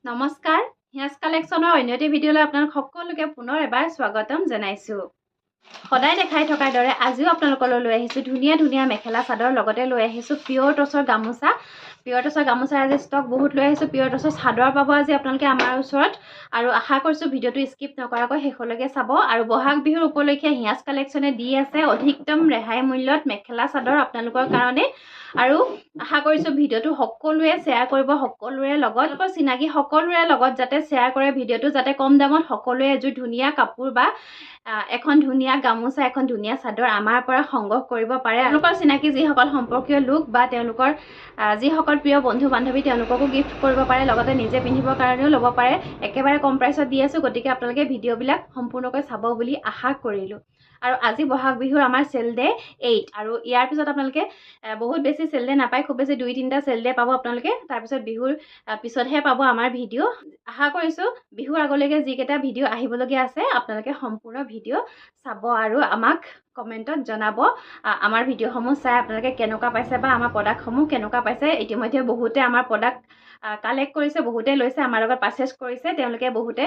নমস্কাৰ হিয়াজ কালেকশ্যনৰ অন্য এটি ভিডিঅ'লৈ আপোনালোক সকলোকে পুনৰ এবাৰ স্বাগতম জনাইছোঁ। সদায় দেখাই থকাৰ দৰে আজিও আপোনালোকলৈ লৈ আহিছোঁ ধুনীয়া ধুনীয়া মেখেলা চাদৰ লগতে লৈ আহিছোঁ পিয়ৰ টচৰ গামোচা। পিয়ৰ টচৰ গামোচাৰ আজি ষ্টক বহুত লৈ আহিছোঁ। পিয়ৰ টচৰ চাদৰ পাব আজি আপোনালোকে আমাৰ ওচৰত। আৰু আশা কৰিছোঁ ভিডিঅ'টো স্কিপ নকৰাকৈ শেষলৈকে চাব। আৰু বহাগ বিহুৰ উপলক্ষে হিয়াজ কালেকশ্যনে দি আছে অধিকতম ৰেহাই মূল্যত মেখেলা চাদৰ আপোনালোকৰ কাৰণে। আৰু আশা কৰিছোঁ ভিডিঅ'টো সকলোৱে শ্বেয়াৰ কৰিব, সকলোৰে লগত চিনাকি সকলোৰে লগত যাতে শ্বেয়াৰ কৰে ভিডিঅ'টো, যাতে কম দামত সকলোৱে এযোৰ ধুনীয়া কাপোৰ বা এখন ধুনীয়া গামোচা, এখন ধুনীয়া চাদৰ আমাৰ পৰা সংগ্ৰহ কৰিব পাৰে। তেওঁলোকৰ চিনাকি যিসকল সম্পৰ্কীয় লোক বা তেওঁলোকৰ যিসকল প্ৰিয় বন্ধু বান্ধৱী তেওঁলোককো গিফ্ট কৰিব পাৰে, লগতে নিজে পিন্ধিবৰ কাৰণেও ল'ব পাৰে। একেবাৰে কম প্ৰাইচত দি আছোঁ, গতিকে আপোনালোকে ভিডিঅ'বিলাক সম্পূৰ্ণকৈ চাব বুলি আশা কৰিলোঁ। আৰু আজি বহাগ বিহুৰ আমাৰ চেল ডে 8 আৰু ইয়াৰ পিছত আপোনালোকে বহুত বেছি চেল ডে নাপায়, খুব বেছি 2-3টা চেল ডে পাব আপোনালোকে। তাৰপিছত বিহুৰ পিছতহে পাব আমাৰ ভিডিঅ'। আশা কৰিছোঁ বিহুৰ আগলৈকে যিকেইটা ভিডিঅ' আহিবলগীয়া আছে আপোনালোকে সম্পূৰ্ণ ভিডিঅ' চাব আৰু আমাক কমেণ্টত জনাব আমাৰ ভিডিঅ'সমূহ চাই আপোনালোকে কেনেকুৱা পাইছে বা আমাৰ প্ৰডাক্টসমূহ কেনেকুৱা পাইছে। ইতিমধ্যে বহুতে আমাৰ প্ৰডাক্ট কালেক্ট কৰিছে, বহুতে লৈছে, আমাৰ লগত পাৰচেছ কৰিছে। তেওঁলোকে বহুতে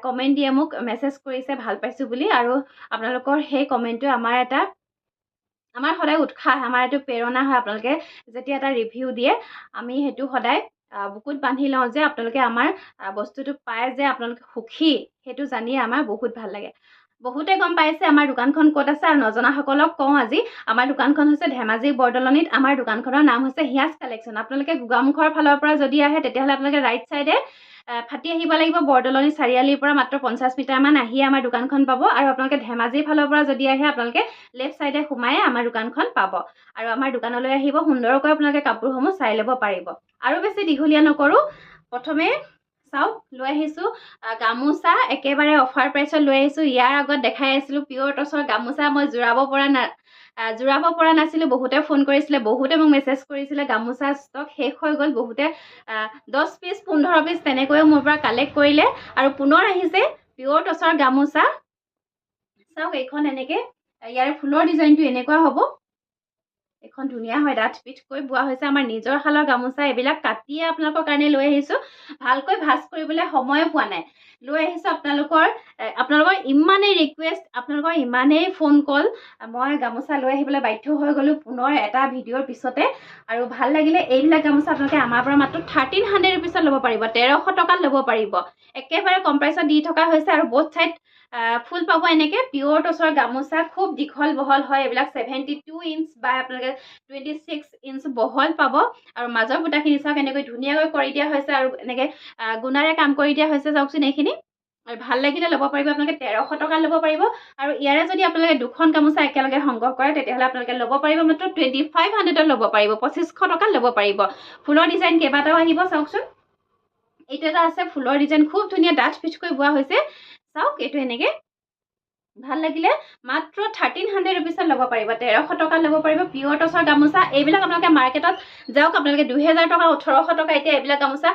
কমেণ্ট দিয়ে, মোক মেছেজ কৰিছে ভাল পাইছোঁ বুলি। আৰু আপোনালোকৰ সেই কমেণ্টটোৱে আমাৰ সদায় উৎসাহ, আমাৰ এইটো প্ৰেৰণা হয়। আপোনালোকে যেতিয়া এটা ৰিভিউ দিয়ে আমি সেইটো সদায় বুকুত বান্ধি লওঁ যে আপোনালোকে আমাৰ বস্তুটো পায় যে আপোনালোকে সুখী, সেইটো জানিয়ে আমাৰ বহুত ভাল লাগে। বহুতে গম পাইছে আমাৰ দোকানখন ক'ত আছে, আৰু নজনাসকলক কওঁ আজি আমাৰ দোকানখন হৈছে ধেমাজি বৰদলনিত। আমাৰ দোকানখনৰ নাম হৈছে হিয়াজ কালেকশ্যন। আপোনালোকে গোগামুখৰ ফালৰ পৰা যদি আহে তেতিয়াহ'লে আপোনালোকে ৰাইট চাইডে ফাটি আহিব লাগিব। বৰদলনি চাৰিআলিৰ পৰা মাত্ৰ 50 মিটাৰমান আহিয়ে আমাৰ দোকানখন পাব। আৰু আপোনালোকে ধেমাজিৰ ফালৰ পৰা যদি আহে আপোনালোকে লেফ্ট চাইডে সোমাই আমাৰ দোকানখন পাব। আৰু আমাৰ দোকানলৈ আহিব, সুন্দৰকৈ আপোনালোকে কাপোৰসমূহ চাই ল'ব পাৰিব। আৰু বেছি দীঘলীয়া নকৰোঁ, প্ৰথমে চাওক লৈ আহিছোঁ গামোচা, একেবাৰে অফাৰ প্ৰাইচত লৈ আহিছোঁ। ইয়াৰ আগত দেখাই আছিলোঁ পিয়ৰ টচৰ গামোচা, মই জোৰাব পৰা নাছিলোঁ। বহুতে ফোন কৰিছিলে, বহুতে মোক মেছেজ কৰিছিলে। গামোচা ষ্টক শেষ হৈ গ'ল। বহুতে 10 পিচ 15 পিচ তেনেকৈও মোৰ পৰা কালেক্ট কৰিলে আৰু পুনৰ আহিছে পিয়ৰ টচৰ গামোচা। চাওক এইখন এনেকে, ইয়াৰ ফুলৰ ডিজাইনটো এনেকুৱা হ'ব। এখন ধুনীয়া হয়, ডাঠ পিঠকৈ বোৱা হৈছে, আমাৰ নিজৰ শালৰ গামোচা। এইবিলাক কাটিয়ে আপোনালোকৰ কাৰণে লৈ আহিছোঁ। ভালকৈ ভাঁজ কৰিবলৈ সময় পোৱা নাই, লৈ আহিছোঁ আপোনালোকৰ ইমানেই ৰিকুৱেষ্ট, আপোনালোকৰ ইমানেই ফোন কল, মই গামোচা লৈ আহিবলৈ বাধ্য হৈ গ'লোঁ পুনৰ এটা ভিডিঅ'ৰ পিছতে। আৰু ভাল লাগিলে। এইবিলাক গামোচা আপোনালোকে আমাৰ পৰা মাত্ৰ 1300 ৰুপিছত ল'ব পাৰিব, 1300 টকাত ল'ব পাৰিব। একেবাৰে কম প্ৰাইচত দি থকা হৈছে। আৰু বহুত চাইড ফুল পাব এনেকে পিয়ৰ টচৰ গামোচা, খুব দীঘল বহল হয় এইবিলাক। 72 ইঞ্চ বা আপোনালোকে 26 ইঞ্চ বহল পাব। আৰু মাজৰ বুটাখিনি চাওক এনেকৈ ধুনীয়াকৈ কৰি দিয়া হৈছে, আৰু এনেকৈ গুণাৰে কাম কৰি দিয়া হৈছে। চাওকচোন এইখিনি। আৰু ভাল লাগিলে ল'ব পাৰিব আপোনালোকে, 1300 টকাত ল'ব পাৰিব। আৰু ইয়াৰে যদি আপোনালোকে দুখন গামোচা একেলগে সংগ্ৰহ কৰে তেতিয়াহ'লে আপোনালোকে ল'ব পাৰিব মাত্ৰ 2500ত ল'ব পাৰিব, 2500 টকাত ল'ব পাৰিব। ফুলৰ ডিজাইন কেইবাটাও আহিব চাওকচোন। এইটো এটা আছে ফুলৰ ডিজাইন, খুব ধুনীয়া ডাঠ পিঠকৈ বোৱা হৈছে। চাওক এইটো এনেকে ভাল লাগিলে মাত্ৰ 1300 ৰুপিছত ল'ব পাৰিব, 1300 টকাত ল'ব পাৰিব পিয়ৰ টচৰ গামোচা। এইবিলাক আপোনালোকে মাৰ্কেটত যাওক, আপোনালোকে 2000 টকা 1800 টকা এতিয়া এইবিলাক গামোচা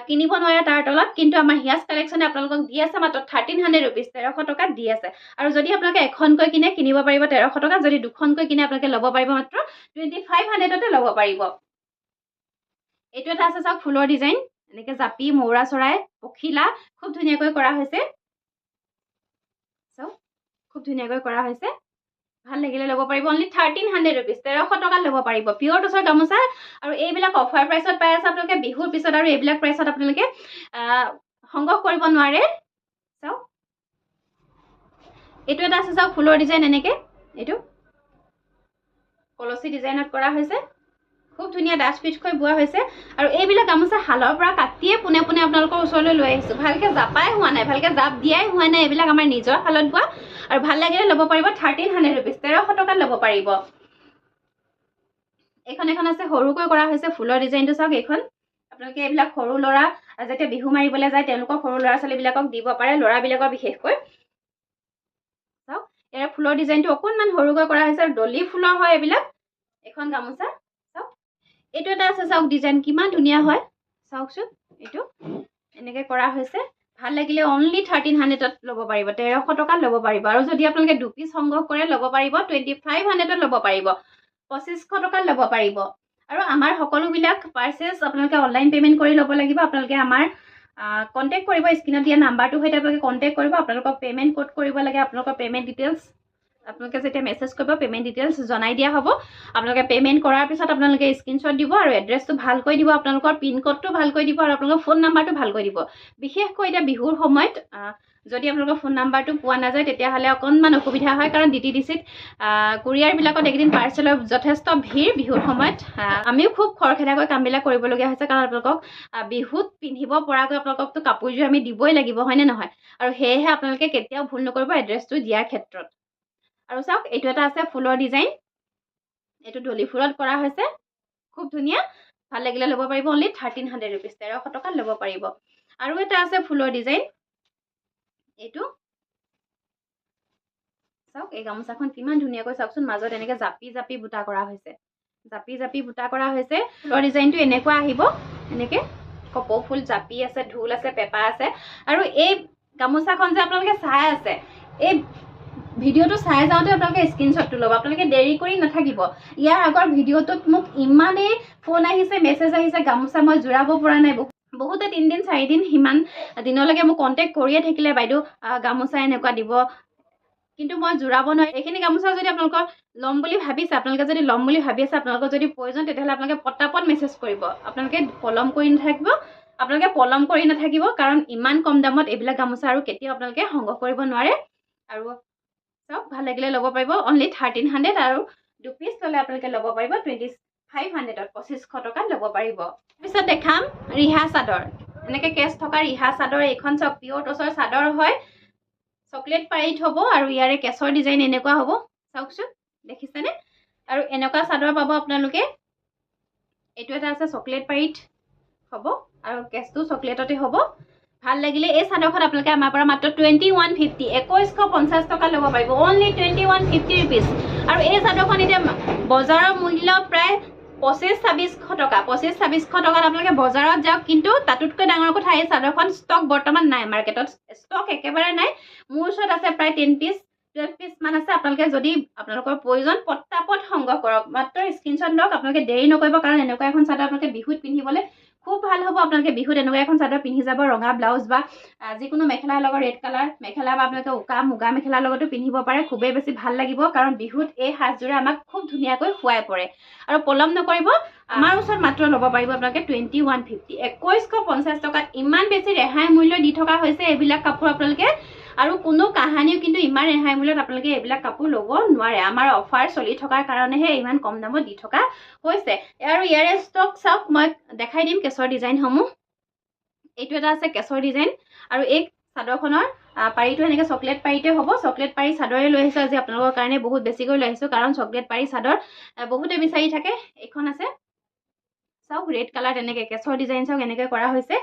কিনিব নোৱাৰে তাৰ তলত। কিন্তু আমাৰ হিয়াজ কালেকশ্যনে আপোনালোকক দি আছে মাত্ৰ 1300 ৰুপিছ, 1300 টকাত দি আছে। আৰু যদি আপোনালোকে এখনকৈ কিনে কিনিব পাৰিব 1300 টকাত, যদি দুখনকৈ কিনে আপোনালোকে ল'ব পাৰিব মাত্ৰ 2500তে ল'ব পাৰিব। এইটো এটা আছে চাওক ফুলৰ ডিজাইন, এনেকে জাপি, মৌৰা চৰাই, পখিলা খুব ধুনীয়াকৈ কৰা হৈছে। চাওক খুব ধুনীয়াকৈ কৰা হৈছে। ভাল লাগিলে ল'ব পাৰিব। অনলি 1300 ৰুপিছ, 1300 টকাত ল'ব পাৰিব পিয়ৰ টচৰ গামোচা। আৰু এইবিলাক অফাৰ প্ৰাইচত পাই আছে আপোনালোকে বিহুৰ পিছত, আৰু এইবিলাক প্ৰাইচত আপোনালোকে সংগ্ৰহ কৰিব নোৱাৰে। চাওক এইটো এটা আছে চাওক ফুলৰ ডিজাইন, এনেকে এইটো কলচী ডিজাইনত কৰা হৈছে, খুব ধুনীয়া ডাঠ পিঠকৈ বোৱা হৈছে। আৰু এইবিলাক গামোচা শালৰ পৰা কাটিয়ে পোনে পোনে আপোনালোকৰ ওচৰলৈ লৈ আহিছোঁ। ভালকৈ জাপাই হোৱা নাই, ভালকৈ জাপ দিয়াই হোৱা নাই। এইবিলাক আমাৰ নিজৰ শালত বোৱা। আৰু ভাল লাগিলে ল'ব পাৰিব 1300 ৰুপিছ, 1300 টকাত ল'ব পাৰিব। এখন আছে সৰুকৈ কৰা হৈছে ফুলৰ ডিজাইনটো। চাওক এইখন আপোনালোকে এইবিলাক সৰু ল'ৰা যেতিয়া বিহু মাৰিবলৈ যায় তেওঁলোকৰ সৰু ল'ৰা ছোৱালীবিলাকক দিব পাৰে, ল'ৰাবিলাকৰ বিশেষকৈ। চাওক ইয়াৰ ফুলৰ ডিজাইনটো অকণমান সৰুকৈ কৰা হৈছে, আৰু ডলি ফুলৰ হয় এইবিলাক। এখন গামোচা চাওক এইটো এটা আছে চাওক ডিজাইন কিমান ধুনীয়া হয়। চাওকচোন এইটো এনেকৈ কৰা হৈছে। ভাল লাগিলে অনলি 1300ত ল'ব পাৰিব, 1300 টকাত ল'ব পাৰিব। আৰু যদি আপোনালোকে 2 পিচ সংগ্ৰহ কৰে ল'ব পাৰিব 2500ত ল'ব পাৰিব, 2500 টকাত ল'ব পাৰিব। আৰু আমাৰ সকলোবিলাক পাৰ্চেছ আপোনালোকে অনলাইন পে'মেণ্ট কৰি ল'ব লাগিব। আপোনালোকে আমাৰ কণ্টেক্ট কৰিব, স্ক্ৰীনত দিয়া নাম্বাৰটোৰ সৈতে আপোনালোকে কণ্টেক্ট কৰিব। আপোনালোকক পে'মেণ্ট ক'ত কৰিব লাগে, আপোনালোকৰ পে'মেণ্ট ডিটেইলছ আপোনালোকে যেতিয়া মেছেজ কৰিব পে'মেণ্ট ডিটেইলছ জনাই দিয়া হ'ব। আপোনালোকে পে'মেণ্ট কৰাৰ পিছত আপোনালোকে স্ক্ৰীনশ্বট দিব আৰু এড্ৰেছটো ভালকৈ দিব, আপোনালোকৰ পিন ক'ডটো ভালকৈ দিব আৰু আপোনালোকৰ ফোন নাম্বাৰটো ভালকৈ দিব। বিশেষকৈ এতিয়া বিহুৰ সময়ত যদি আপোনালোকৰ ফোন নাম্বাৰটো পোৱা নাযায় তেতিয়াহ'লে অকণমান অসুবিধা হয়, কাৰণ DTDCত কুৰিয়াৰবিলাকত এইকেইদিন পাৰ্চেলৰ যথেষ্ট ভিৰ বিহুৰ সময়ত। আমিও খুব খৰখেদাকৈ কামবিলাক কৰিবলগীয়া হৈছে, কাৰণ আপোনালোকক বিহুত পিন্ধিব পৰাকৈ আপোনালোককতো কাপোৰযোৰ আমি দিবই লাগিব, হয়নে নহয়? আৰু সেয়েহে আপোনালোকে কেতিয়াও ভুল নকৰিব এড্ৰেছটো দিয়াৰ ক্ষেত্ৰত। আৰু চাওক, এইটো এটা আছে ফুলৰ ডিজাইন, এইটো দলি ফুলত কৰা হৈছে, খুব ধুনীয়া। ভাল লাগিলে ল'ব পাৰিব, অনলি 1300 ৰুপিজ, 1300 টকাত ল'ব পাৰিব। আৰু এটা আছে ফুলৰ ডিজাইন, এইটো চাওক, এই গামোচাখন কিমান ধুনীয়াকৈ চাওকচোন, মাজত এনেকৈ জাপি জাপি বুটা কৰা হৈছে, জাপি জাপি বুটা কৰা হৈছে। ফুলৰ ডিজাইনটো এনেকুৱা আহিব, এনেকৈ কপৌ ফুল জাপি আছে, ঢোল আছে, পেঁপা আছে। আৰু এই গামোচাখন যে আপোনালোকে চাই আছে, এই ভিডিঅ'টো চাই যাওঁতে আপোনালোকে স্ক্ৰীনশ্বটটো ল'ব, আপোনালোকে দেৰি কৰি নাথাকিব। ইয়াৰ আগৰ ভিডিঅ'টোত মোক ইমানেই ফোন আহিছে, মেছেজ আহিছে, গামোচা মই জোৰাব পৰা নাই। বহুতে 3 দিন 4 দিন সিমান দিনলৈকে মোক কণ্টেক্ট কৰিয়ে থাকিলে, বাইদেউ গামোচা এনেকুৱা দিব, কিন্তু মই জোৰাব নোৱাৰি। এইখিনি গামোচা যদি আপোনালোকৰ ল'ম বুলি ভাবিছে, আপোনালোকে যদি ল'ম বুলি ভাবি আছে, আপোনালোকৰ যদি প্ৰয়োজন, তেতিয়াহ'লে আপোনালোকে পটাপট মেছেজ কৰিব। আপোনালোকে পলম কৰি নাথাকিব, কাৰণ ইমান কম দামত এইবিলাক গামোচা আৰু কেতিয়াও আপোনালোকে সংগ্ৰহ কৰিব নোৱাৰে। আৰু চাওক, ভাল লাগিলে ল'ব পাৰিব, অনলি 1300, আৰু 2 পিচ ল'লে আপোনালোকে ল'ব পাৰিব 2500ত, 2500 টকাত ল'ব পাৰিব। তাৰপিছত দেখাম ৰিহা চাদৰ, এনেকৈ কেছ থকা ৰিহা চাদৰ। এইখন চাওক, পিয়ৰ টচৰ চাদৰ হয়, চকলেট পাৰীত হ'ব, আৰু ইয়াৰে কেছৰ ডিজাইন এনেকুৱা হ'ব, চাওকচোন, দেখিছেনে? আৰু এনেকুৱা চাদৰ পাব আপোনালোকে। এইটো এটা আছে চকলেট পাৰীত হ'ব, আৰু কেছটো চকলেটতে হ'ব। ভাল লাগিলে এই চাদৰখন আপোনালোকে আমাৰ পৰা মাত্ৰ 2150, 2150 টকা ল'ব পাৰিব, অনলি 2150 ৰুপিজ। আৰু এই চাদৰখন এতিয়া বজাৰৰ মূল্য প্ৰায় 2500-2600 টকা, 2500-2600 টকাত আপোনালোকে বজাৰত যাওক। কিন্তু তাতোতকৈ ডাঙৰ কথা, এই চাদৰখন ষ্টক বৰ্তমান নাই, মাৰ্কেটত ষ্টক একেবাৰে নাই। মোৰ ওচৰত আছে প্ৰায় 10 পিচ 12 পিচ মান আছে। আপোনালোকে যদি আপোনালোকৰ প্ৰয়োজন, পটাপট সংগ্ৰহ কৰক, মাত্ৰ স্ক্ৰীনশ্বট লওক। আপোনালোকে দেৰি নকৰিব, কাৰণ এনেকুৱা এখন চাদৰ আপোনালোকে বিহুত পিন্ধিবলৈ খুব ভাল হ'ব। আপোনালোকে বিহুত এনেকুৱা এখন চাদৰ পিন্ধি যাব, ৰঙা ব্লাউজ বা যিকোনো মেখেলাৰ লগত, ৰেড কালাৰ মেখেলা বা আপোনালোকে উকা মুগা মেখেলাৰ লগতো পিন্ধিব পাৰে, খুবেই বেছি ভাল লাগিব। কাৰণ বিহুত এই সাজযোৰে আমাক খুব ধুনীয়াকৈ শুৱাই পৰে। আৰু পলম নকৰিব, আমাৰ ওচৰত মাত্ৰ ল'ব পাৰিব আপোনালোকে 2150, 2150 টকাত। ইমান বেছি ৰেহাই মূল্য দি থকা হৈছে এইবিলাক কাপোৰ আপোনালোকে, আৰু কোনো কাহানিও কিন্তু ইমান ৰেহাই মূল্যত আপোনালোকে এইবিলাক কাপোৰ ল'ব নোৱাৰে। আমাৰ অফাৰ চলি থকাৰ কাৰণেহে ইমান কম দামত দি থকা হৈছে। আৰু ইয়াৰে ষ্টক চাওক, মই দেখাই দিম কেছৰ ডিজাইনসমূহ। এইটো এটা আছে কেছৰ ডিজাইন, আৰু এই চাদৰখনৰ পাৰীটো এনেকৈ চকলেট পাৰীতে হ'ব। চকলেট পাৰী চাদৰে লৈ আহিছোঁ আজি আপোনালোকৰ কাৰণে, বহুত বেছিকৈ লৈ আহিছোঁ, কাৰণ চকলেট পাৰী চাদৰ বহুতে বিচাৰি থাকে। এইখন আছে চাওক, ৰেড কালাৰ, এনেকৈ কেছৰ ডিজাইন চাওক, এনেকৈ কৰা হৈছে।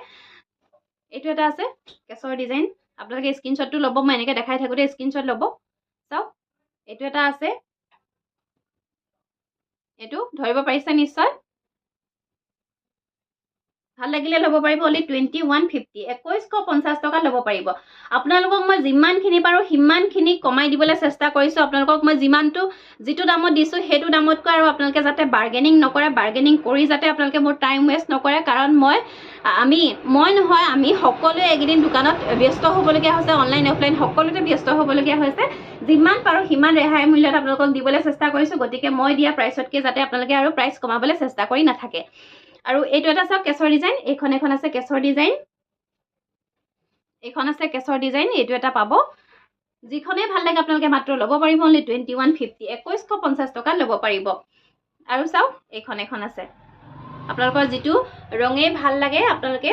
এইটো এটা আছে কেছৰ ডিজাইন, আপোনালোকে স্ক্ৰীনশ্বটটো ল'ব, মই এনেকৈ দেখাই থাকোঁতে স্ক্ৰীনশ্বট ল'ব। চাওক, এইটো এটা আছে, এইটো ধৰিব পাৰিছে নিশ্চয়। ভাল লাগিলে ল'ব পাৰিব, অনলি 2150, 2150 টকা ল'ব পাৰিব। আপোনালোকক মই যিমানখিনি পাৰোঁ সিমানখিনি কমাই দিবলৈ চেষ্টা কৰিছোঁ। আপোনালোকক মই যিটো দামত দিছোঁ সেইটো দামতকৈ আৰু আপোনালোকে যাতে বাৰ্গেনিং নকৰে, বাৰ্গেনিং কৰি যাতে আপোনালোকে মোৰ টাইম ৱেষ্ট নকৰে, কাৰণ মই নহয়, আমি সকলোৱে এইকেইদিন দোকানত ব্যস্ত হ'বলগীয়া হৈছে, অনলাইন অফলাইন সকলোতে ব্যস্ত হ'বলগীয়া হৈছে। যিমান পাৰোঁ সিমান ৰেহাই মূল্যত আপোনালোকক দিবলৈ চেষ্টা কৰিছোঁ, গতিকে মই দিয়া প্ৰাইচতকৈ যাতে আপোনালোকে আৰু প্ৰাইচ কমাবলৈ চেষ্টা কৰি নাথাকে। আৰু এইটো এটা চাওক কেছৰ ডিজাইন, এখন আছে কেছৰ ডিজাইন, এইখন আছে কেছৰ ডিজাইন, এইটো এটা পাব। যিখনেই ভাল লাগে আপোনালোকে মাত্ৰ ল'ব পাৰিব, অনলি 2150, 2150 টকাত ল'ব পাৰিব। আৰু চাওক, এইখন আছে, আপোনালোকৰ যিটো ৰঙেই ভাল লাগে আপোনালোকে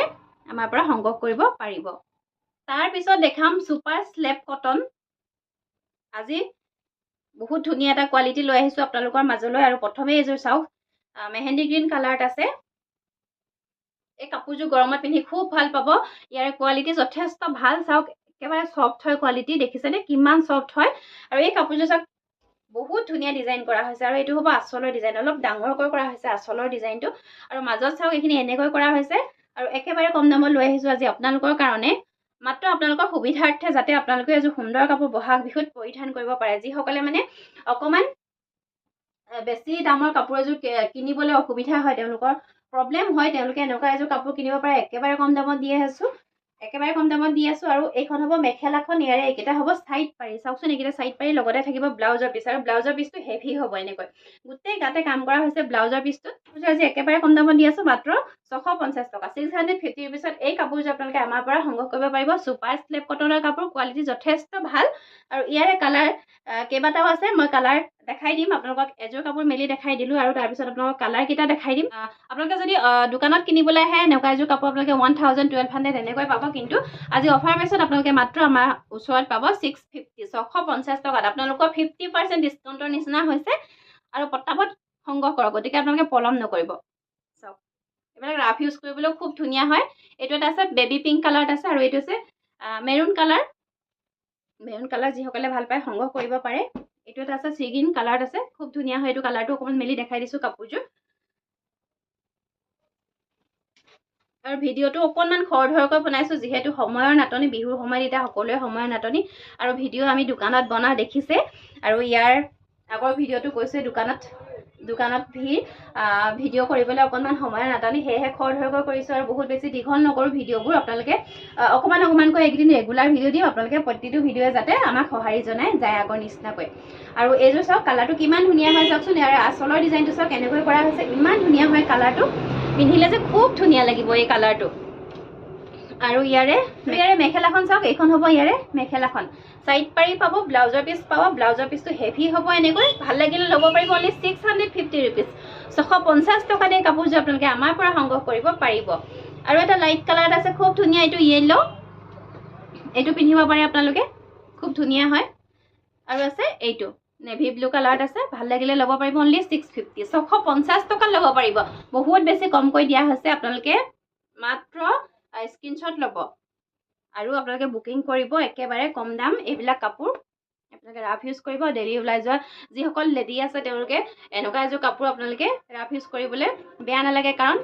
আমাৰ পৰা সংগ্ৰহ কৰিব পাৰিব। তাৰপিছত দেখাম ছুপাৰ স্লেব কটন। আজি বহুত ধুনীয়া এটা কোৱালিটি লৈ আহিছোঁ আপোনালোকৰ মাজলৈ। আৰু প্ৰথমে এইযোৰ চাওক, মেহেন্দি গ্ৰীণ কালাৰত আছে। এই কাপোৰযোৰ গৰমত পিন্ধি খুব ভাল পাব, ইয়াৰ কোৱালিটি যথেষ্ট ভাল। চাওক, একেবাৰে চফ্ট হয় কোৱালিটি, দেখিছেনে কিমান চফ্ট হয়। আৰু এই কাপোৰযোৰ চাওক, বহুত ধুনীয়া ডিজাইন কৰা হৈছে। আৰু এইটো হ'ব আঁচলৰ ডিজাইন, অলপ ডাঙৰকৈ কৰা হৈছে আঁচলৰ ডিজাইনটো। আৰু মাজত চাওক, এইখিনি এনেকৈ কৰা হৈছে। আৰু একেবাৰে কম দামত লৈ আহিছোঁ আজি আপোনালোকৰ কাৰণে, মাত্ৰ আপোনালোকৰ সুবিধাৰ্থে, যাতে আপোনালোকে এযোৰ সুন্দৰ কাপোৰ বহাগ বিহুত পৰিধান কৰিব পাৰে। যিসকলে মানে অকণমান বেছি দামৰ কাপোৰ এযোৰ কিনিবলৈ অসুবিধা হয়, তেওঁলোকৰ প্ৰব্লেম হয়, তেওঁলোকে এনেকুৱা এযোৰ কাপোৰ কিনিব পাৰে। একেবাৰে কম দামত দি আছোঁ, একেবাৰে কম দামত দি আছোঁ। আৰু এইখন হ'ব মেখেলাখন, ইয়াৰে এইকেইটা হ'ব চাইড পাৰি। চাওকচোন, এইকেইটা চাইড পাৰি, লগতে থাকিব ব্লাউজৰ পিচ, আৰু ব্লাউজৰ পিচটো হেভি হ'ব এনেকৈ। গোটেই গাতে কাম কৰা হৈছে ব্লাউজৰ পিচটোত। আজি একেবাৰে কম দামত দি আছোঁ, মাত্ৰ 650 টকা, 650 ৰুপিছত এই কাপোৰযোৰ আপোনালোকে আমাৰ পৰা সংগ্ৰহ কৰিব পাৰিব। ছুপাৰ স্লেপ কটনৰ কাপোৰ, কোৱালিটি যথেষ্ট ভাল। আৰু ইয়াৰে কালাৰ কেইবাটাও আছে, মই কালাৰ দেখাই দিম আপোনালোকক। এযোৰ কাপোৰ মেলি দেখাই দিলোঁ, আৰু তাৰপিছত আপোনালোকক কালাৰকেইটা দেখাই দিম। আপোনালোকে যদি দোকানত কিনিবলৈ আহে এনেকুৱা এযোৰ কাপোৰ আপোনালোকে 1000, 1200 এনেকৈ পাব, কিন্তু আজি অফাৰ প্ৰাইচত আপোনালোকে মাত্ৰ আমাৰ ওচৰত পাব 650, 650 টকাত। আপোনালোকৰ 50% ডিছকাউণ্টৰ নিচিনা হৈছে, আৰু পটাপট সংগ্ৰহ কৰক, গতিকে আপোনালোকে পলম নকৰিব। চাওক, এইবিলাক ৰাফ ইউজ কৰিবলৈও খুব ধুনীয়া হয়। এইটো এটা আছে বেবী পিংক কালাৰত আছে, আৰু এইটো আছে মেৰুন কালাৰ। মেৰুন কালাৰ যিসকলে ভাল পায় সংগ্ৰহ কৰিব পাৰে। এইটো এটা আছে চি গ্ৰীণ কালাৰত আছে, খুব ধুনীয়া হয় এইটো কালাৰটো। অকণমান মেলি দেখাই দিছোঁ কাপোৰযোৰ। আৰু ভিডিঅ'টো অকণমান খৰধৰকৈ বনাইছোঁ, যিহেতু সময়ৰ নাটনি, বিহুৰ সময়ত এতিয়া সকলোৱে সময়ৰ নাটনি, আৰু ভিডিঅ' আমি দোকানত বনাওঁ দেখিছে। আৰু ইয়াৰ আগৰ ভিডিঅ'টো কৈছে দোকানত ভিডিঅ' কৰিবলৈ অকণমান সময়ৰ নাটনি, সেয়েহে খৰধৰকৈ কৰিছোঁ, আৰু বহুত বেছি দীঘল নকৰোঁ ভিডিঅ'বোৰ। আপোনালোকে অকণমানকৈ এইকেইদিন ৰেগুলাৰ ভিডিঅ' দিওঁ, আপোনালোকে প্ৰতিটো ভিডিঅ'য়ে যাতে আমাক সঁহাৰি জনাই যায় আগৰ নিচিনাকৈ। আৰু এইযোৰ চাওক, কালাৰটো কিমান ধুনীয়া হয় চাওকচোন। ইয়াৰ আচলৰ ডিজাইনটো চাওক কেনেকৈ কৰা হৈছে, ইমান ধুনীয়া হয় কালাৰটো। পিন্ধিলে যে খুব ধুনীয়া লাগিব এই কালাৰটো। আৰু ইয়াৰে মেখেলাখন চাওক, এইখন হ'ব ইয়াৰে মেখেলাখন। চাইড পাৰি পাব, ব্লাউজৰ পিচ পাব, ব্লাউজৰ পিচটো হেভি হ'ব এনেকৈ। ভাল লাগিলে ল'ব পাৰিব, অনলি 650 ৰুপিজ, 650 টকাত এই কাপোৰযোৰ আপোনালোকে আমাৰ পৰা সংগ্ৰহ কৰিব পাৰিব। আৰু এটা লাইট কালাৰত আছে, খুব ধুনীয়া, এইটো য়েল্ল', এইটো পিন্ধিব পাৰে আপোনালোকে, খুব ধুনীয়া হয়। আৰু আছে এইটো নেভি ব্লু কালাৰত আছে, ভাল লাগিলে ল'ব পাৰিব, অনলি 650, 650 টকাত ল'ব পাৰিব। বহুত বেছি কমকৈ দিয়া হৈছে, আপোনালোকে মাত্ৰ স্ক্ৰীনশ্বট ল'ব আৰু আপোনালোকে বুকিং কৰিব। একেবাৰে কম দাম এইবিলাক কাপোৰ আপোনালোকে ৰাফ ইউজ কৰিব। ডেইলি ওলাই যোৱা যিসকল লেডি আছে তেওঁলোকে এনেকুৱা এযোৰ কাপোৰ আপোনালোকে ৰাফ ইউজ কৰিবলৈ বেয়া নালাগে, কাৰণ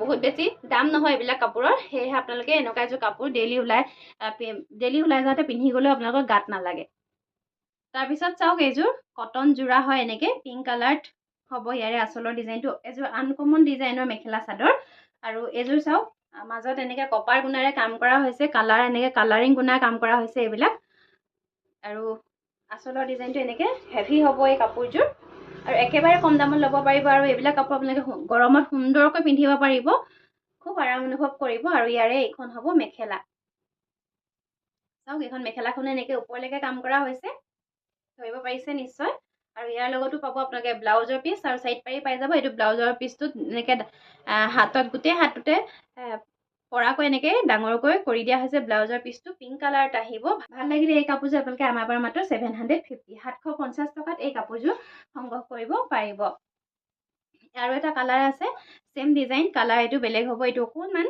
বহুত বেছি দাম নহয় এইবিলাক কাপোৰৰ। সেয়েহে আপোনালোকে এনেকুৱা এযোৰ কাপোৰ ডেইলি ওলাই যাওঁতে পিন্ধি গ'লেও আপোনালোকৰ গাত নালাগে। তাৰপিছত চাওক, এইযোৰ কটন যোৰা হয়, এনেকৈ পিংক কালাৰত হ'ব ইয়াৰে আচলৰ ডিজাইনটো। এযোৰ আনকমন ডিজাইনৰ মেখেলা চাদৰ। আৰু এইযোৰ চাওক, মাজত এনেকৈ কপাৰ গুণাৰে কাম কৰা হৈছে, কালাৰ এনেকৈ কালাৰিং গুণাৰ কাম কৰা হৈছে এইবিলাক। আৰু আচলৰ ডিজাইনটো এনেকৈ হেভি হ'ব এই কাপোৰযোৰ, আৰু একেবাৰে কম দামত ল'ব পাৰিব। আৰু এইবিলাক কাপোৰ আপোনালোকে গৰমত সুন্দৰকৈ পিন্ধিব পাৰিব, খুব আৰাম অনুভৱ কৰিব। আৰু ইয়াৰে এইখন হ'ব মেখেলা। চাওক, এইখন মেখেলাখনে এনেকৈ ওপৰলৈকে কাম কৰা হৈছে, ধৰিব পাৰিছে নিশ্চয়। আৰু ইয়াৰ লগতো পাব আপোনালোকে ব্লাউজৰ পিচ, আৰু চাইড পাৰি পাই যাব। এইটো ব্লাউজৰ পিচটোত এনেকৈ গোটেই হাতটোতে পৰাকৈ এনেকৈ ডাঙৰকৈ কৰি দিয়া হৈছে। ব্লাউজৰ পিচটো পিংক কালাৰত আহিব। ভাল লাগিলে এই কাপোৰযোৰ আপোনালোকে আমাৰ পৰা মাত্ৰ 750, 750 টকাত এই কাপোৰযোৰ সংগ্ৰহ কৰিব পাৰিব। আৰু এটা কালাৰ আছে, চেম ডিজাইন, কালাৰ এইটো বেলেগ হ'ব। এইটো অকণমান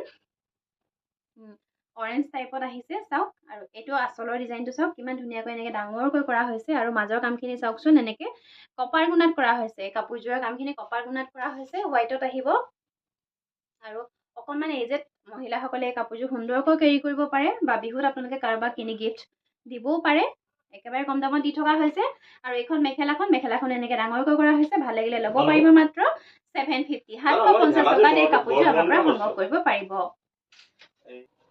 অৰেঞ্জ টাইপত আহিছে, চাওক। আৰু এইটো আচলৰ ডিজাইনটো চাওক, কিমান ধুনীয়াকৈ এনেকৈ ডাঙৰকৈ কৰা হৈছে। আৰু মাজৰ কামখিনি চাওকচোন, এনেকৈ কপাৰ গুণাত কৰা হৈছে। কাপোৰযোৰৰ কামখিনি কপাৰ গুণাত কৰা হৈছে, হোৱাইটত আহিব। আৰু অকণমান এজেড মহিলাসকলে এই কাপোৰযোৰ সুন্দৰকৈ কেৰি কৰিব পাৰে, বা বিহুত আপোনালোকে কাৰোবাক কিনি গিফ্ট দিবও পাৰে। একেবাৰে কম দামত দি থকা হৈছে। আৰু এইখন মেখেলাখন এনেকৈ ডাঙৰকৈ কৰা হৈছে। ভাল লাগিলে ল'ব পাৰিব, মাত্ৰ 750, 750 টকাত এই কাপোৰযোৰ আমাৰ পৰা সংগ্ৰহ কৰিব পাৰিব।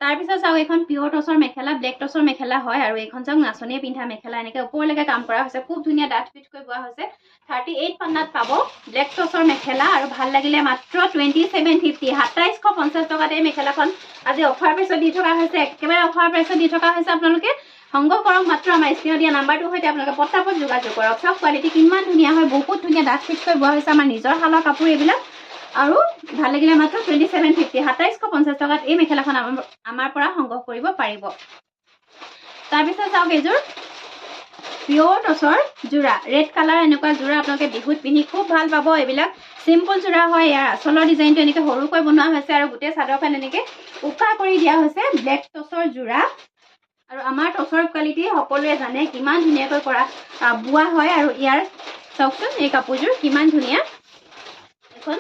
তাৰপিছত চাওক, এইখন পিয়ৰ টচৰ মেখেলা, ব্লেক টচৰ মেখেলা হয়। আৰু এইখন চাওক, নাচনীয়ে পিন্ধা মেখেলা, এনেকৈ ওপৰলৈকে কাম কৰা হৈছে, খুব ধুনীয়া ডাঠ ফিটকৈ বোৱা হৈছে। 38 পান্নাত পাব ব্লেক টচৰ মেখেলা। আৰু ভাল লাগিলে মাত্ৰ 2750, 2750 টকাত এই মেখেলাখন আজি অফাৰ প্ৰাইচত দি থকা হৈছে। একেবাৰে অফাৰ প্ৰাইচত দি থকা হৈছে। আপোনালোকে সংগ্ৰহ কৰক, মাত্ৰ আমাৰ স্ক্ৰীনত দিয়া নাম্বাৰটোৰ সৈতে আপোনালোকে পটাপট যোগাযোগ কৰক। চাওক, কোৱালিটি কিমান ধুনীয়া হয়, বহুত ধুনীয়া ডাঠ ফিটকৈ বোৱা হৈছে, আমাৰ নিজৰ শালৰ কাপোৰ এইবিলাক। আৰু ভাল লাগিলে মাত্ৰ 2750, 2750 টকাত এই মেখেলাখন আমাৰ পৰা সংগ্ৰহ কৰিব পাৰিব। তাৰপিছত চাওক, এইযোৰ পিয়ৰ টচৰ যোৰা, ৰেড কালাৰ এনেকুৱা যোৰা আপোনালোকে বিহুত পিন্ধি খুব ভাল পাব। এইবিলাক চিম্পল যোৰা হয়। ইয়াৰ আচলৰ ডিজাইনটো এনেকৈ সৰুকৈ বনোৱা হৈছে, আৰু গোটেই চাদৰখন এনেকৈ উকা কৰি দিয়া হৈছে। ব্লেক টচৰ যোৰা। আৰু আমাৰ টচৰ কোৱালিটি সকলোৱে জানে কিমান ধুনীয়াকৈ বোৱা হয়। আৰু ইয়াৰ চাওকচোন, এই কাপোৰযোৰ কিমান ধুনীয়া এখন।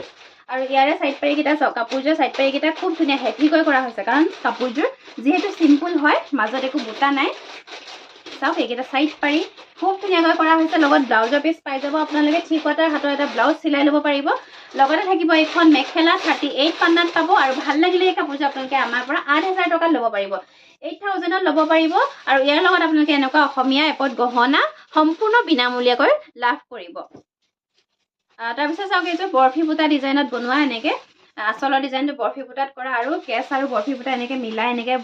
আৰু ইয়াৰে চাইড পাৰিকেইটা চাওক, কাপোৰযোৰ চাইড পাৰিকেইটা খুব ধুনীয়া হেভিকৈ কৰা হৈছে, কাৰণ কাপোৰযোৰ যিহেতু চিম্পুল হয়, মাজত একো বুটা নাই। চাওক, এইকেইটা চাইড পাৰি খুব ধুনীয়াকৈ কৰা হৈছে লগত ব্লাউজৰ পিচ পাই যাব আপোনালোকে 3 কোৱাৰ্টাৰ হাতৰ এটা ব্লাউজ চিলাই ল'ব পাৰিব লগতে থাকিব এখন মেখেলা 38 পান্নাত পাব আৰু ভাল লাগিলে এই কাপোৰযোৰ আপোনালোকে আমাৰ পৰা 8000 টকাত ল'ব পাৰিব 8000ত ল'ব পাৰিব আৰু ইয়াৰ লগত আপোনালোকে এনেকুৱা অসমীয়া এপত গহনা সম্পূৰ্ণ বিনামূলীয়াকৈ লাভ কৰিব তাৰপিছত চাওক এইটো বৰফি বুটা ডিজাইনত বনোৱা এনেকে আচলৰ ডিজাইনটো বৰফি বুটাত কৰা আৰু কেছ আৰু বৰফি বুটা এনেকে মিলাই এনেকে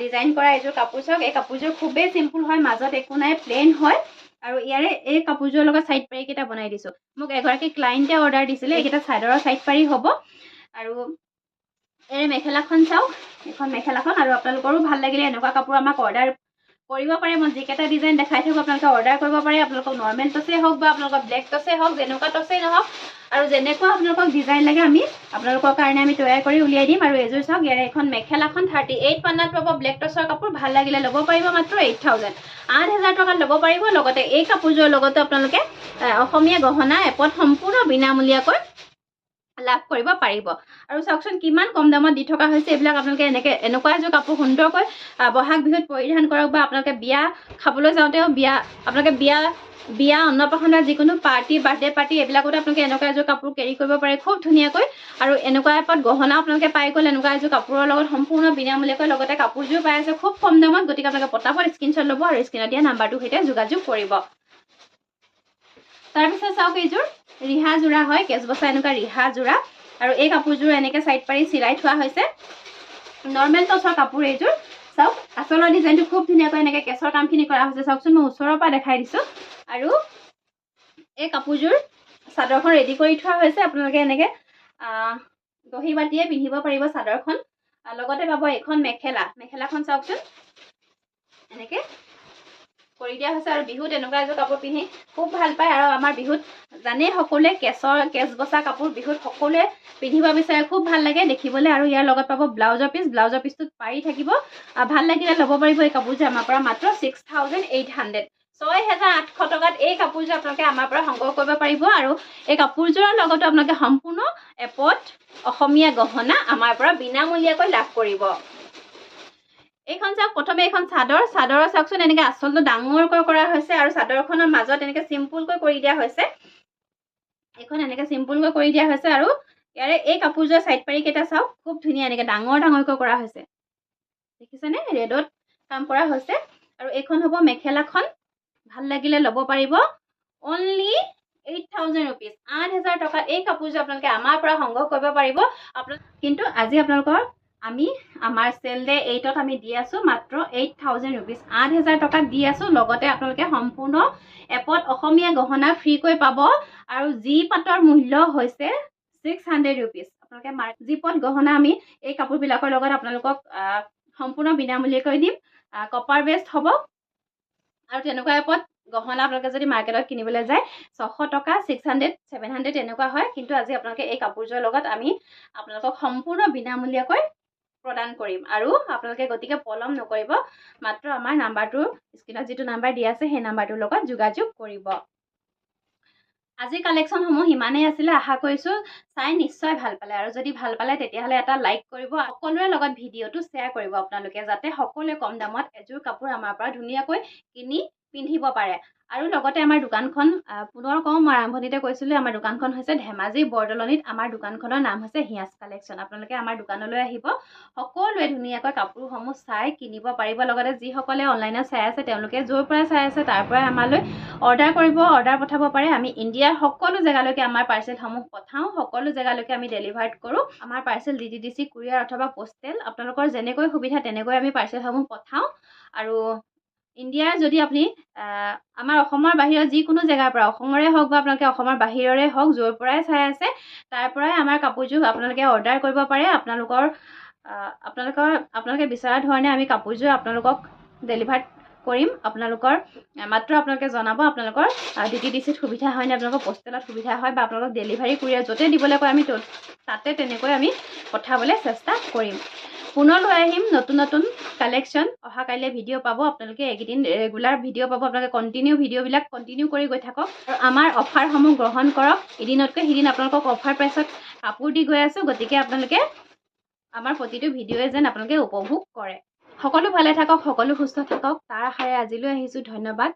ডিজাইন কৰা এইযোৰ কাপোৰ চাওক এই কাপোৰযোৰ খুবেই চিম্পুল হয় মাজত একো নাই প্লেন হয় আৰু ইয়াৰে এই কাপোৰযোৰৰ লগত সাইড পাৰি কেইটা বনাই দিছো মোক এগৰাকী ক্লায়েন্টে অৰ্ডাৰ দিছিলে এইকেইটা সাইডৰ সাইড পাৰি হ'ব আৰু এই মেখেলাখন চাওক এখন মেখেলাখন আৰু আপোনালোকৰো ভাল লাগিলে এনেকুৱা কাপোৰ আমাক অৰ্ডাৰ কৰিব পাৰে মই যিকেইটা ডিজাইন দেখাই থাকো আপোনালোকে অৰ্ডাৰ কৰিব পাৰে আপোনালোকক নৰ্মেল টচে হওক বা আপোনালোকৰ ব্লেক টচে হওক যেনেকুৱা টচেই নহওক আৰু যেনেকুৱা আপোনালোকক ডিজাইন লাগে আমি আপোনালোকৰ কাৰণে আমি তৈয়াৰ কৰি উলিয়াই দিম আৰু এযোৰ চাওক ইয়াৰে এখন মেখেলাখন 38 পান্নাত পাব ব্লেক টচৰ কাপোৰ ভাল লাগিলে ল'ব পাৰিব মাত্ৰ 8000 8000 টকাত ল'ব পাৰিব লগতে এই কাপোৰযোৰৰ লগতে আপোনালোকে অসমীয়া গহনা এপত সম্পূৰ্ণ বিনামূলীয়াকৈ লাভ কৰিব পাৰিব আৰু চাওকচোন কিমান কম দামত দি থকা হৈছে এইবিলাক আপোনালোকে এনেকুৱা এযোৰ কাপোৰ সুন্দৰকৈ বহাগ বিহুত পৰিধান কৰক বা আপোনালোকে বিয়া খাবলৈ যাওঁতেও আপোনালোকে বিয়া অন্নপ্ৰাশন যিকোনো পাৰ্টি বাৰ্থডে পাৰ্টি এইবিলাকত আপোনালোকে এনেকুৱা এযোৰ কাপোৰ কেৰি কৰিব পাৰে খুব ধুনীয়াকৈ আৰু এনেকুৱা এপত গহনা আপোনালোকে পাই গ'ল এনেকুৱা এযোৰ কাপোৰৰ লগত সম্পূৰ্ণ বিনামূলীয়াকৈ লগতে কাপোৰযোৰ পাই আছে খুব কম দামত গতিকে আপোনালোকে পটাপট স্ক্ৰীনশ্বট ল'ব আৰু স্ক্ৰীনত দিয়া নাম্বাৰটোৰ সৈতে যোগাযোগ কৰিব তাৰপিছত চাওক এইযোৰ ৰিহা যোৰা হয় কেছ বছা এনেকুৱা ৰিহা যোৰা আৰু এই কাপোৰযোৰ এনেকে সাইড পাৰি চিলাই থোৱা হৈছে নৰ্মেল টচৰ কাপোৰ এইযোৰ চাওক আচলৰ ডিজাইনটো খুব ধুনীয়াকৈ এনেকে কেছৰ কামখিনি কৰা হৈছে চাওকচোন মই ওচৰৰ পৰা দেখাই দিছো আৰু এই কাপোৰযোৰ চাদৰখন ৰেডি কৰি থোৱা হৈছে আপোনালোকে এনেকে দহি বাটিয়ে পিন্ধিব পাৰিব চাদৰখন লগতে পাব এখন মেখেলাখন চাওকচোন এনেকে কৰি দিয়া হৈছে আৰু বিহুত এনেকুৱা এযোৰ কাপোৰ পিন্ধি খুব ভাল পায় আৰু আমাৰ বিহুত জানেই সকলোৱে কেছ বছা কাপোৰ বিহুত সকলোৱে পিন্ধিব বিচাৰে খুব ভাল লাগে দেখিবলৈ আৰু ইয়াৰ লগত পাব ব্লাউজৰ পিচটোত পাৰি থাকিব ভাল লাগিলে ল'ব পাৰিব এই কাপোৰযোৰ আমাৰ পৰা মাত্ৰ 6800 6800 টকাত এই কাপোৰযোৰ আপোনালোকে আমাৰ পৰা সংগ্ৰহ কৰিব পাৰিব আৰু এই কাপোৰযোৰৰ লগতো আপোনালোকে সম্পূৰ্ণ এপত অসমীয়া গহনা আমাৰ পৰা বিনামূলীয়াকৈ লাভ কৰিব এইখন চাওক প্ৰথমে এখন চাদৰৰ চাওকচোন এনেকে আচলটো ডাঙৰকৈ কৰা হৈছে আৰু চাদৰখনৰ মাজত এনেকে চিম্পুলকৈ কৰি দিয়া হৈছে এখন এনেকে চিম্পুলকৈ কৰি দিয়া হৈছে আৰু ইয়াৰে এই কাপোৰযোৰ সাইড পাৰি কেইটা চাওক খুব ধুনীয়া এনেকে ডাঙৰকৈ কৰা হৈছে দেখিছেনে ৰেডত কাম কৰা হৈছে আৰু এইখন হ'ব মেখেলাখন ভাল লাগিলে ল'ব পাৰিব অনলি 8000 rupees 8000 টকাত এই কাপোৰযোৰ আপোনালোকে আমাৰ পৰা সংগ্ৰহ কৰিব পাৰিব কিন্তু আজি আপোনালোকৰ আমি আমাৰ সেল ডে 8ত আমি দি আছো মাত্ৰ 8000 rupees 8000 টকাত দি আছো লগতে আপোনালোকে সম্পূৰ্ণ এপত অসমীয়া গহনা ফ্ৰী কৈ পাব আৰু জি পাটৰ মূল্য হৈছে 600 rupees আপোনালোকে জিপত গহনা আমি এই কাপোৰবিলাকৰ লগত আপোনালোকক সম্পূৰ্ণ বিনামূলীয়াকৈ দিম কপাৰ বেস্ট হ'ব আৰু তেনেকুৱা এপত গহনা আপোনালোকে যদি মাৰ্কেটত কিনিবলৈ যায় 600 টকা 600 700 এনেকুৱা হয় কিন্তু আজি আপোনালোকে এই কাপোৰযোৰৰ লগত আমি আপোনালোকক সম্পূৰ্ণ বিনামূলীয়াকৈ প্ৰদান কৰিম আৰু আপোনালোকে গতিকে পলম নকৰিব মাত্ৰ আমাৰ নাম্বাৰটো স্ক্ৰীনত যিটো নাম্বাৰ দিয়া আছে সেই নাম্বাৰটোৰ লগত যোগাযোগ কৰিব আজি কালেকশ্যনসমূহ ইমানেই আছিলে আশা কৰিছো চাই নিশ্চয় ভাল পালে আৰু যদি ভাল পালে তেতিয়াহ'লে এটা লাইক কৰিব সকলোৰে লগত ভিডিঅ'টো শ্বেয়াৰ কৰিব আপোনালোকে যাতে সকলোৱে কম দামত এযোৰ কাপোৰ আমাৰ পৰা ধুনীয়াকৈ কিনি পিন্ধিব পাৰে আৰু লগতে আমাৰ দোকানখন পুনৰ কওঁ মই আৰম্ভণিতে কৈছিলোঁ আমাৰ দোকানখন হৈছে ধেমাজি বৰদলনিত আমাৰ দোকানখনৰ নাম হৈছে হিয়াজ কালেকশ্যন আপোনালোকে আমাৰ দোকানলৈ আহিব সকলোৱে ধুনীয়াকৈ কাপোৰসমূহ চাই কিনিব পাৰিব লগতে যিসকলে অনলাইনত চাই আছে তেওঁলোকে য'ৰ পৰা চাই আছে তাৰ পৰাই আমালৈ অৰ্ডাৰ পঠাব পাৰে আমি ইণ্ডিয়াৰ সকলো জেগালৈকে আমাৰ পাৰ্চেলসমূহ পঠাওঁ সকলো জেগালৈকে আমি ডেলিভাৰ্ড কৰোঁ আমাৰ পাৰ্চেল DTDC কুৰিয়াৰ অথবা পোষ্টেল আপোনালোকৰ যেনেকৈ সুবিধা তেনেকৈ আমি পাৰ্চেলসমূহ পঠাওঁ আৰু ইণ্ডিয়াৰ যদি আপুনি আমাৰ অসমৰ বাহিৰৰ যিকোনো জেগাৰ পৰা অসমৰে হওক বা আপোনালোকে অসমৰ বাহিৰৰে হওক য'ৰ পৰাই চাই আছে তাৰ পৰাই আমাৰ কাপোৰযোৰ আপোনালোকে অৰ্ডাৰ কৰিব পাৰে আপোনালোকে বিচৰা ধৰণে আমি কাপোৰযোৰ আপোনালোকক ডেলিভাৰ কৰিম আপোনালোকৰ মাত্ৰ আপোনালোকে জনাব আপোনালোকৰ DTDCত সুবিধা হয় নে আপোনালোকৰ পোষ্টেলত সুবিধা হয় বা আপোনালোকক ডেলিভাৰী কুৰিয়াৰ য'তে দিবলৈ কয় আমি তাতে তেনেকৈ আমি পঠাবলৈ চেষ্টা কৰিম পুনৰ লৈ আহিম নতুন কালেকশ্যন অহা কাইলৈ ভিডিঅ' পাব আপোনালোকে এইকেইদিন ৰেগুলাৰ ভিডিঅ' পাব আপোনালোকে ভিডিঅ'বিলাক কণ্টিনিউ কৰি গৈ থাকক আৰু আমাৰ অফাৰসমূহ গ্ৰহণ কৰক এদিনতকৈ সিদিন আপোনালোকক অফাৰ প্ৰাইচত কাপোৰ দি গৈ আছোঁ গতিকে আপোনালোকে আমাৰ প্ৰতিটো ভিডিঅ'য়ে যেন আপোনালোকে উপভোগ কৰে সকলো ভালে থাকক সকলো সুস্থ থাকক তাৰ আশাৰে আজিলৈ আহিছোঁ ধন্যবাদ